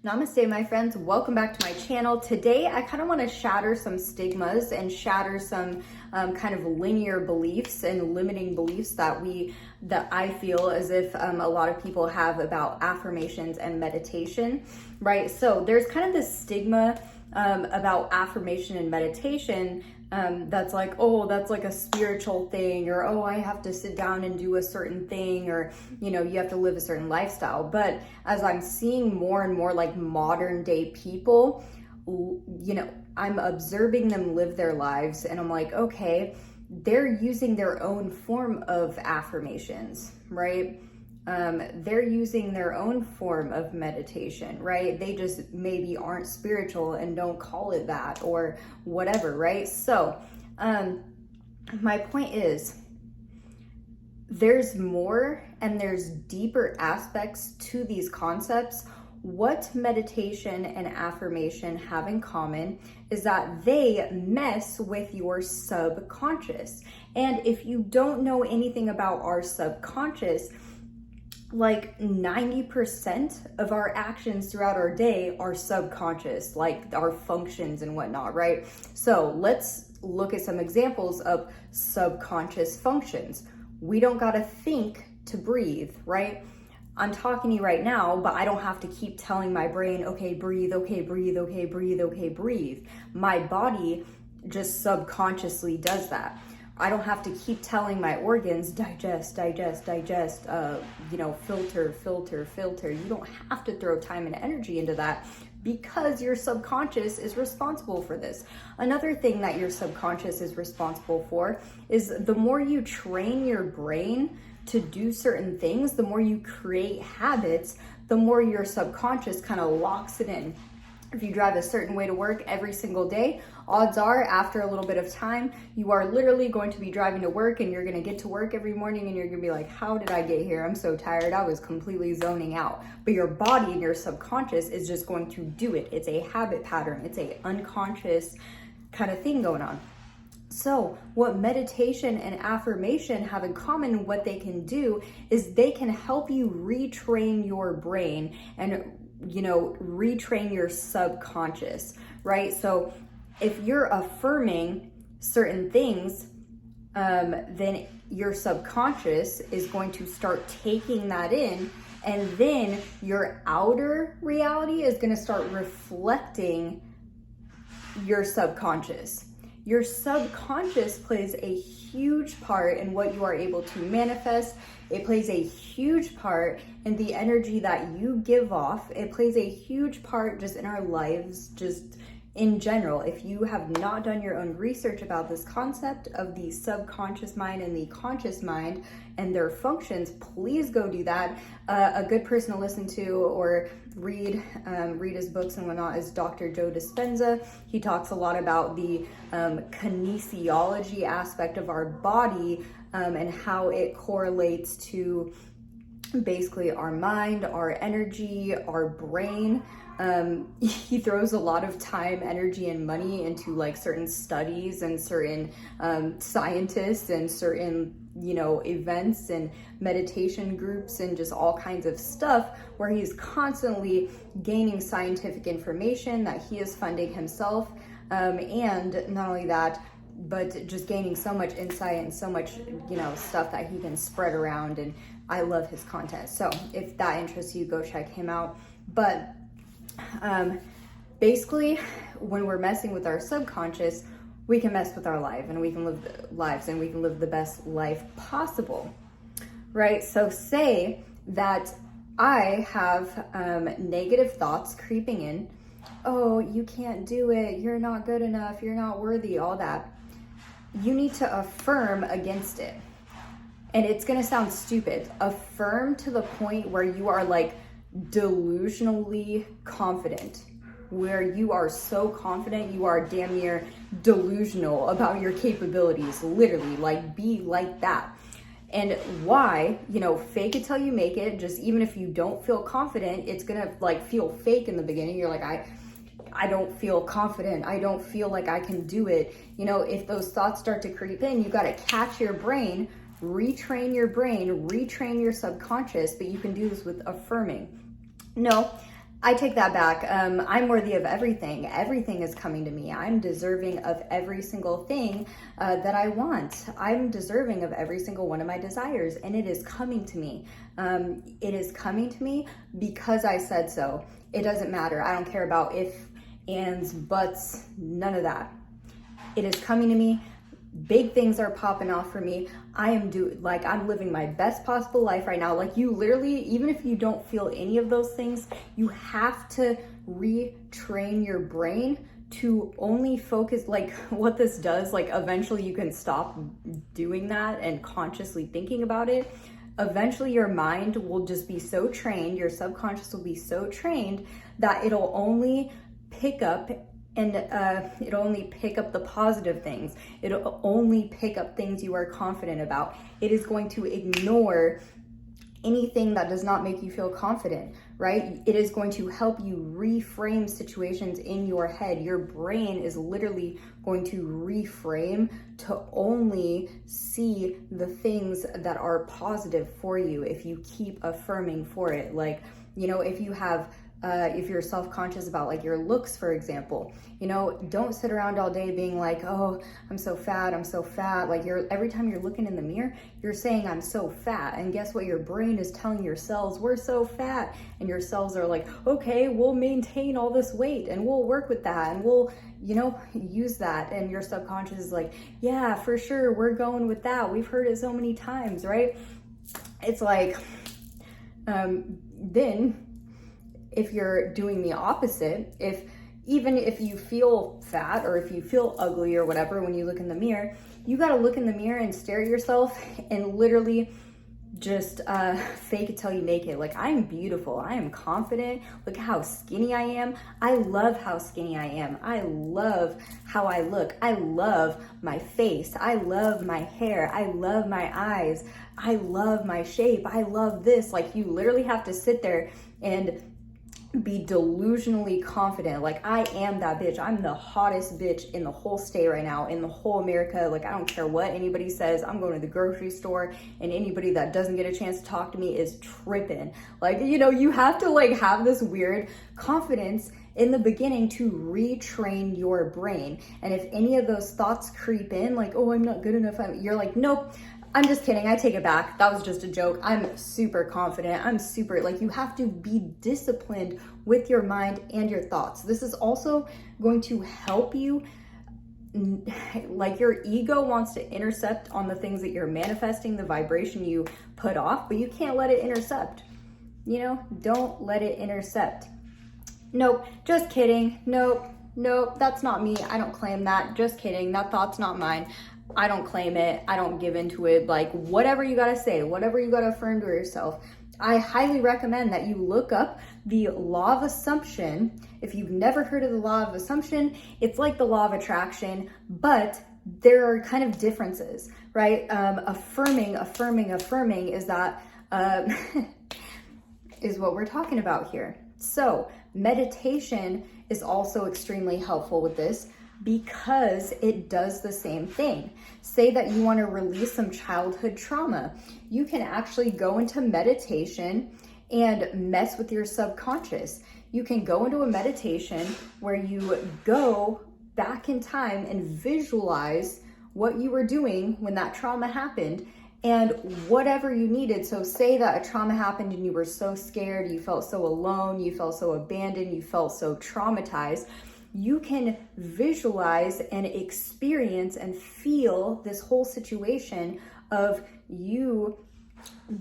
Namaste, my friends. Welcome back to my channel. Today, I kind of want to shatter some stigmas and shatter some kind of linear beliefs and limiting beliefs that I feel as if a lot of people have about affirmations and meditation, right? So there's kind of this stigma about affirmation and meditation that's like, oh, that's like a spiritual thing, or oh, I have to sit down and do a certain thing, or you have to live a certain lifestyle. But as I'm seeing more and more like modern day people, I'm observing them live their lives, and I'm like, okay, they're using their own form of affirmations, right? They're using their own form of meditation, right? They just maybe aren't spiritual and don't call it that or whatever, right? So, my point is, there's more and there's deeper aspects to these concepts. What meditation and affirmation have in common is that they mess with your subconscious. And if you don't know anything about our subconscious, like 90% of our actions throughout our day are subconscious, like our functions and whatnot, right? So let's look at some examples of subconscious functions. We don't gotta think to breathe, right? I'm talking to you right now, but I don't have to keep telling my brain, okay, breathe, okay, breathe, okay, breathe, okay, breathe. My body just subconsciously does that. I don't have to keep telling my organs, digest, digest, digest, filter, filter, filter. You don't have to throw time and energy into that because your subconscious is responsible for this. Another thing that your subconscious is responsible for is the more you train your brain to do certain things, the more you create habits, the more your subconscious kind of locks it in. If you drive a certain way to work every single day, odds are after a little bit of time, you are literally going to be driving to work, and you're going to get to work every morning and you're going to be like, how did I get here? I'm so tired. I was completely zoning out. But your body and your subconscious is just going to do it. It's a habit pattern. It's a unconscious kind of thing going on. So what meditation and affirmation have in common, what they can do is they can help you retrain your brain and retrain your subconscious, right? So if you're affirming certain things, then your subconscious is going to start taking that in, and then your outer reality is going to start reflecting your subconscious. Your subconscious plays a huge part in what you are able to manifest. It plays a huge part in the energy that you give off. It plays a huge part just in our lives, just in general. If you have not done your own research about this concept of the subconscious mind and the conscious mind and their functions, please go do that. A good person to listen to or read his books and whatnot is Dr. Joe Dispenza. He talks a lot about the kinesiology aspect of our body and how it correlates to basically our mind, our energy, our brain. He throws a lot of time, energy, and money into like certain studies and certain scientists and certain events and meditation groups and just all kinds of stuff where he's constantly gaining scientific information that he is funding himself, and not only that, but just gaining so much insight and so much stuff that he can spread around. And I love his content, so if that interests you, go check him out. But basically, when we're messing with our subconscious, we can mess with our life, and we can live lives, and we can live the best life possible, right? So say that I have negative thoughts creeping in. Oh, you can't do it. You're not good enough. You're not worthy, all that. You need to affirm against it. And it's going to sound stupid. Affirm to the point where you are like delusionally confident, where you are so confident you are damn near delusional about your capabilities. Literally, like, be like that. And why? Fake it till you make it. Just even if you don't feel confident, it's gonna like feel fake in the beginning. You're like, I don't feel confident. I don't feel like I can do it. If those thoughts start to creep in, you got to catch your brain, retrain your brain, retrain your subconscious. But you can do this with affirming. No, I take that back. I'm worthy of everything. Everything is coming to me. I'm deserving of every single thing that I want. I'm deserving of every single one of my desires, and it is coming to me. It is coming to me because I said so. It doesn't matter. I don't care about if, ands, buts, none of that. It is coming to me. Big things are popping off for me. I'm living my best possible life right now. Like, you literally, even if you don't feel any of those things, you have to retrain your brain to only focus. Like, what this does, like, eventually you can stop doing that and consciously thinking about it. Eventually your mind will just be so trained, your subconscious will be so trained that it'll only pick up it'll only pick up the positive things. It'll only pick up things you are confident about. It is going to ignore anything that does not make you feel confident, right? It is going to help you reframe situations in your head. Your brain is literally going to reframe to only see the things that are positive for you if you keep affirming for it. Like, if you have if you're self-conscious about like your looks, for example, don't sit around all day being like, oh, I'm so fat. Like, every time you're looking in the mirror, you're saying, I'm so fat. And guess what? Your brain is telling your cells, we're so fat. And your cells are like, okay, we'll maintain all this weight and we'll work with that and we'll, use that. And your subconscious is like, yeah, for sure, we're going with that. We've heard it so many times, right? It's like, then if you're doing the opposite, even if you feel fat or if you feel ugly or whatever, when you look in the mirror, you got to look in the mirror and stare at yourself and literally just fake it till you make it. Like, I'm beautiful. I am confident. Look how skinny I am. I love how skinny I am. I love how I look. I love my face. I love my hair. I love my eyes. I love my shape. I love this. Like, you literally have to sit there and be delusionally confident. Like, I am that bitch. I'm the hottest bitch in the whole state right now, in the whole America. Like, I don't care what anybody says. I'm going to the grocery store and anybody that doesn't get a chance to talk to me is tripping. Like, you have to like have this weird confidence in the beginning to retrain your brain. And if any of those thoughts creep in, like, oh, I'm not good enough, you're like, nope, I'm just kidding. I take it back. That was just a joke. I'm super confident. You have to be disciplined with your mind and your thoughts. This is also going to help you. Like, your ego wants to intercept on the things that you're manifesting, the vibration you put off, but you can't let it intercept. Don't let it intercept. Nope, just kidding. Nope, that's not me. I don't claim that. Just kidding. That thought's not mine. I don't claim it. I don't give into it. Like, whatever you gotta say, whatever you gotta affirm to yourself, I highly recommend that you look up the law of assumption. If you've never heard of the law of assumption, it's like the law of attraction, but there are kind of differences, right? Affirming is that, is what we're talking about here. So meditation is also extremely helpful with this, because it does the same thing. Say that you want to release some childhood trauma. You can actually go into meditation and mess with your subconscious. You can go into a meditation where you go back in time and visualize what you were doing when that trauma happened and whatever you needed. So say that a trauma happened and you were so scared, you felt so alone, you felt so abandoned, you felt so traumatized. You can visualize and experience and feel this whole situation of you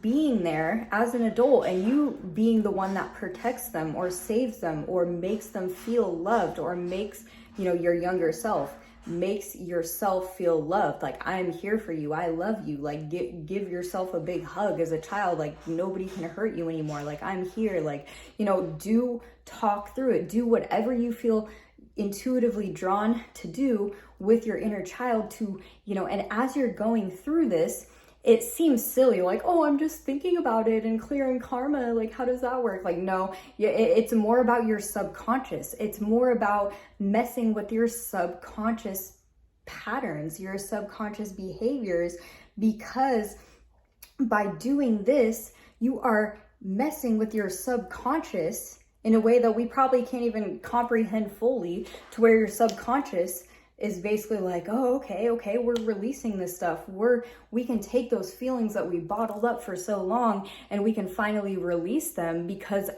being there as an adult and you being the one that protects them or saves them or makes them feel loved or makes, your younger self makes yourself feel loved. Like, I'm here for you. I love you. Like, give yourself a big hug as a child. Like, nobody can hurt you anymore. Like, I'm here. Like, do talk through it. Do whatever you feel intuitively drawn to do with your inner child to, and as you're going through this, it seems silly, like, oh, I'm just thinking about it and clearing karma. Like, how does that work? Like, no, it's more about your subconscious. It's more about messing with your subconscious patterns, your subconscious behaviors, because by doing this, you are messing with your subconscious in a way that we probably can't even comprehend fully, to where your subconscious is basically like, oh, okay, we're releasing this stuff. We can take those feelings that we bottled up for so long and we can finally release them because,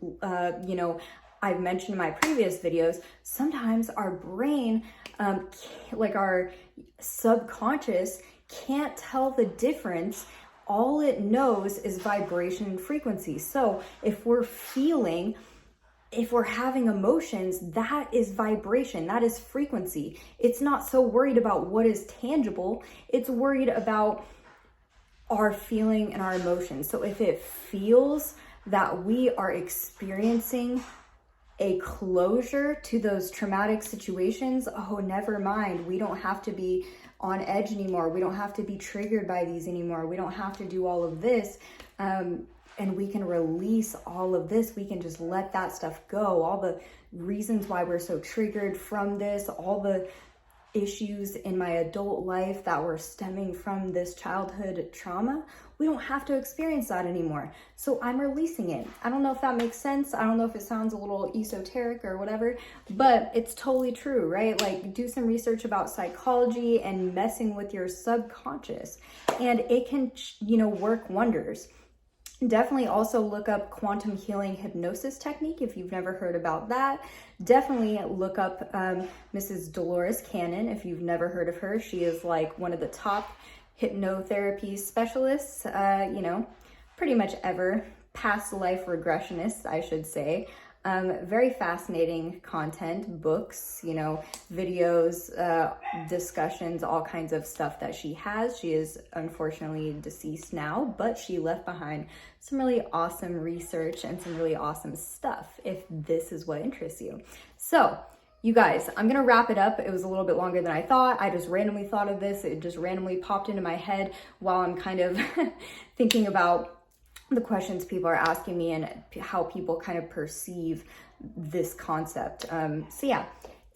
you know, I've mentioned in my previous videos, sometimes our brain, like our subconscious, can't tell the difference. All it knows is vibration and frequency. So if we're feeling, if we're having emotions, that is vibration, that is frequency. It's not so worried about what is tangible, it's worried about our feeling and our emotions. So if it feels that we are experiencing a closure to those traumatic situations, oh, never mind. We don't have to be on edge anymore. We don't have to be triggered by these anymore. We don't have to do all of this. And we can release all of this. We can just let that stuff go. All the reasons why we're so triggered from this, all the issues in my adult life that were stemming from this childhood trauma, we don't have to experience that anymore. So I'm releasing it. I don't know if that makes sense. I don't know if it sounds a little esoteric or whatever, but it's totally true, right? Like, do some research about psychology and messing with your subconscious, and it can, you know, work wonders. Definitely also look up quantum healing hypnosis technique if you've never heard about that. Definitely look up Mrs. Dolores Cannon if you've never heard of her. She is like one of the top hypnotherapy specialists, you know, pretty much ever. Past life regressionists, I should say. Very fascinating content, books, you know, videos, discussions, all kinds of stuff that she has. She is unfortunately deceased now, but she left behind some really awesome research and some really awesome stuff, if this is what interests you. So, you guys, I'm gonna wrap it up. It was a little bit longer than I thought. I just randomly thought of this. It just randomly popped into my head while I'm kind of thinking about the questions people are asking me and how people kind of perceive this concept. So yeah,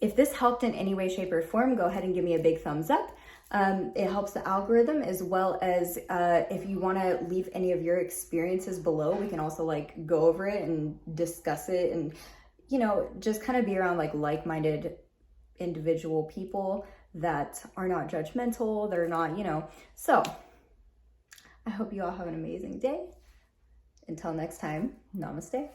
if this helped in any way, shape, or form, go ahead and give me a big thumbs up. It helps the algorithm, as well as if you want to leave any of your experiences below, we can also like go over it and discuss it, and, you know, just kind of be around like-minded individual people that are not judgmental. They're not, you know. So I hope you all have an amazing day. Until next time, namaste.